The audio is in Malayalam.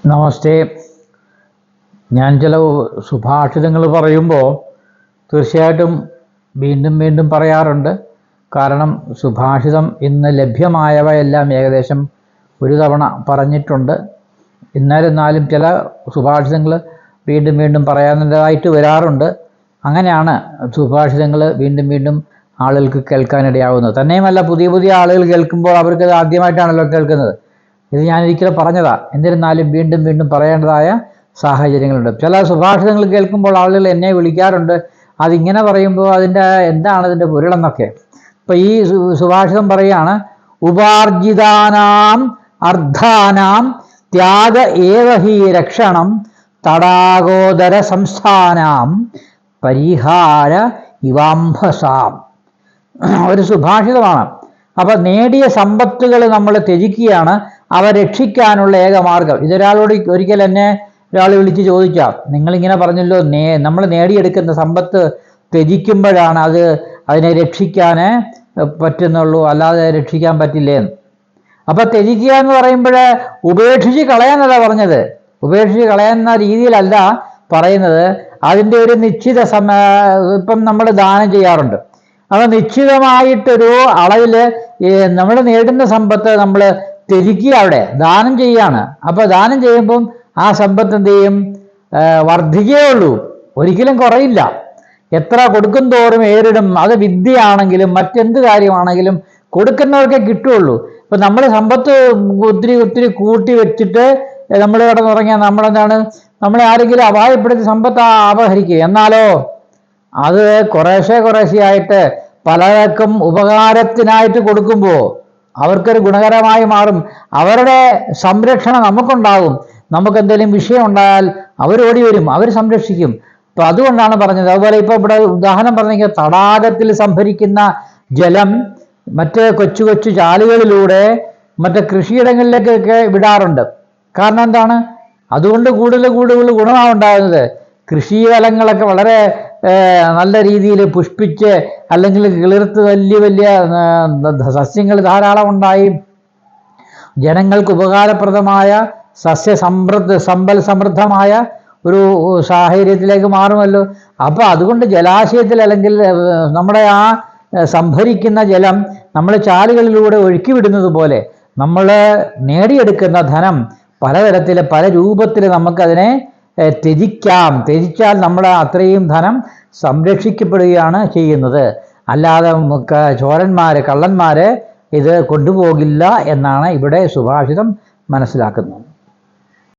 നമസ്തേ. ഞാൻ ചില സുഭാഷിതങ്ങൾ പറയുമ്പോൾ തീർച്ചയായിട്ടും വീണ്ടും വീണ്ടും പറയാറുണ്ട്. കാരണം സുഭാഷിതം ഇന്ന് ലഭ്യമായവയെല്ലാം ഏകദേശം ഒരു തവണ പറഞ്ഞിട്ടുണ്ട്. എന്നാലും ചില സുഭാഷിതങ്ങൾ വീണ്ടും വീണ്ടും പറയാനുള്ളതായിട്ട് വരാറുണ്ട്. അങ്ങനെയാണ് സുഭാഷിതങ്ങൾ വീണ്ടും വീണ്ടും ആളുകൾക്ക് കേൾക്കാനിടയാവുന്നത്. തന്നെയുമല്ല, പുതിയ പുതിയ ആളുകൾ കേൾക്കുമ്പോൾ അവർക്കത് ആദ്യമായിട്ടാണല്ലോ കേൾക്കുന്നത്. ഇത് ഞാനൊരിക്കലും പറഞ്ഞതാ. എന്നിരുന്നാലും വീണ്ടും വീണ്ടും പറയേണ്ടതായ സാഹചര്യങ്ങളുണ്ട്. ചില സുഭാഷിതങ്ങൾ കേൾക്കുമ്പോൾ ആളുകൾ എന്നെ വിളിക്കാറുണ്ട്, അതിങ്ങനെ പറയുമ്പോൾ എന്താണ് അതിൻ്റെ പൊരുളെന്നൊക്കെ. ഇപ്പം ഈ സുഭാഷിതം പറയുകയാണ്, ഉപാർജിതാനാം അർദ്ധാനാം ത്യാഗ ഏവഹി രക്ഷണം തടാകോദര സംസ്ഥാനാം പരിഹാര ഇവാംഭസാം. ഒരു സുഭാഷിതമാണ്. അപ്പം നേടിയ സമ്പത്തുകൾ നമ്മൾ ത്യജിക്കുകയാണ് അവ രക്ഷിക്കാനുള്ള ഏക മാർഗം. ഇതൊരാളോട് ഒരിക്കൽ എന്നെ ഒരാൾ വിളിച്ച് ചോദിച്ചാൽ, നിങ്ങളിങ്ങനെ പറഞ്ഞല്ലോ നമ്മൾ നേടിയെടുക്കുന്ന സമ്പത്ത് ത്യജിക്കുമ്പോഴാണ് അതിനെ രക്ഷിക്കാൻ പറ്റുന്നുള്ളൂ, അല്ലാതെ രക്ഷിക്കാൻ പറ്റില്ലേന്ന്. അപ്പം ത്യജിക്കുക എന്ന് പറയുമ്പോൾ ഉപേക്ഷിച്ച് കളയാനല്ല പറഞ്ഞത്. ഉപേക്ഷിച്ച് കളയുന്ന രീതിയിലല്ല പറയുന്നത്. അതിൻ്റെ ഒരു നിശ്ചിത ഇപ്പം നമ്മൾ ദാനം ചെയ്യാറുണ്ട്. അത് നിശ്ചിതമായിട്ടൊരു അളവിൽ നമ്മൾ നേടുന്ന സമ്പത്ത് നമ്മൾ ത്യജിക്കുക, അവിടെ ദാനം ചെയ്യാണ്. അപ്പോൾ ദാനം ചെയ്യുമ്പം ആ സമ്പത്ത് എന്ത് ചെയ്യും? വർദ്ധിക്കുകയുള്ളൂ, ഒരിക്കലും കുറയില്ല. എത്ര കൊടുക്കും തോറും ഏറിടും. അത് വിദ്യയാണെങ്കിലും മറ്റെന്ത് കാര്യമാണെങ്കിലും കൊടുക്കുന്നവർക്കേ കിട്ടുകയുള്ളൂ. ഇപ്പം നമ്മൾ സമ്പത്ത് ഒത്തിരി ഒത്തിരി കൂട്ടി വെച്ചിട്ട് നമ്മൾ കിടന്നുറങ്ങിയാൽ നമ്മളെ ആരെങ്കിലും അപായപ്പെടുത്തി സമ്പത്ത് അപഹരിക്കുക. എന്നാലോ അത് കുറേശ്ശെയായിട്ട് പലർക്കും ഉപകാരത്തിനായിട്ട് കൊടുക്കുമ്പോൾ അവർക്കൊരു ഗുണകരമായി മാറും. അവരുടെ സംരക്ഷണം നമുക്കുണ്ടാകും. നമുക്കെന്തെങ്കിലും വിഷയം ഉണ്ടായാൽ അവരോടി വരും, അവർ സംരക്ഷിക്കും. അപ്പം അതുകൊണ്ടാണ് പറഞ്ഞത്. അതുപോലെ ഇപ്പോൾ ഇവിടെ ഉദാഹരണം പറഞ്ഞെങ്കിൽ, തടാകത്തിൽ സംഭരിക്കുന്ന ജലം മറ്റ് കൊച്ചു കൊച്ചു ചാലുകളിലൂടെ മറ്റ് കൃഷിയിടങ്ങളിലേക്കൊക്കെ വിടാറുണ്ട്. കാരണം എന്താണ്? അതുകൊണ്ട് കൂടുതൽ ഗുണമാണ് ഉണ്ടാകുന്നത്. കൃഷിഫലങ്ങളൊക്കെ വളരെ നല്ല രീതിയിൽ പുഷ്പിച്ച് അല്ലെങ്കിൽ കിളിർത്ത് വലിയ സസ്യങ്ങൾ ധാരാളം ഉണ്ടായി ജനങ്ങൾക്ക് ഉപകാരപ്രദമായ സമ്പൽ സമൃദ്ധമായ ഒരു സാഹചര്യത്തിലേക്ക് മാറുമല്ലോ. അപ്പോൾ അതുകൊണ്ട് ജലാശയത്തിൽ അല്ലെങ്കിൽ നമ്മുടെ ആ സംഭരിക്കുന്ന ജലം നമ്മൾ ചാലുകളിലൂടെ ഒഴുക്കി വിടുന്നത് പോലെ നമ്മൾ നേടിയെടുക്കുന്ന ധനം പലതരത്തിൽ പല രൂപത്തിൽ നമുക്കതിനെ ത്യജിച്ചാൽ നമ്മുടെ അത്രയും ധനം സംരക്ഷിക്കപ്പെടുകയാണ് ചെയ്യുന്നത്. അല്ലാതെ കള്ളന്മാർ ഇത് കൊണ്ടുപോകില്ല എന്നാണ് ഇവിടെ സുഭാഷിതം മനസ്സിലാക്കുന്നത്.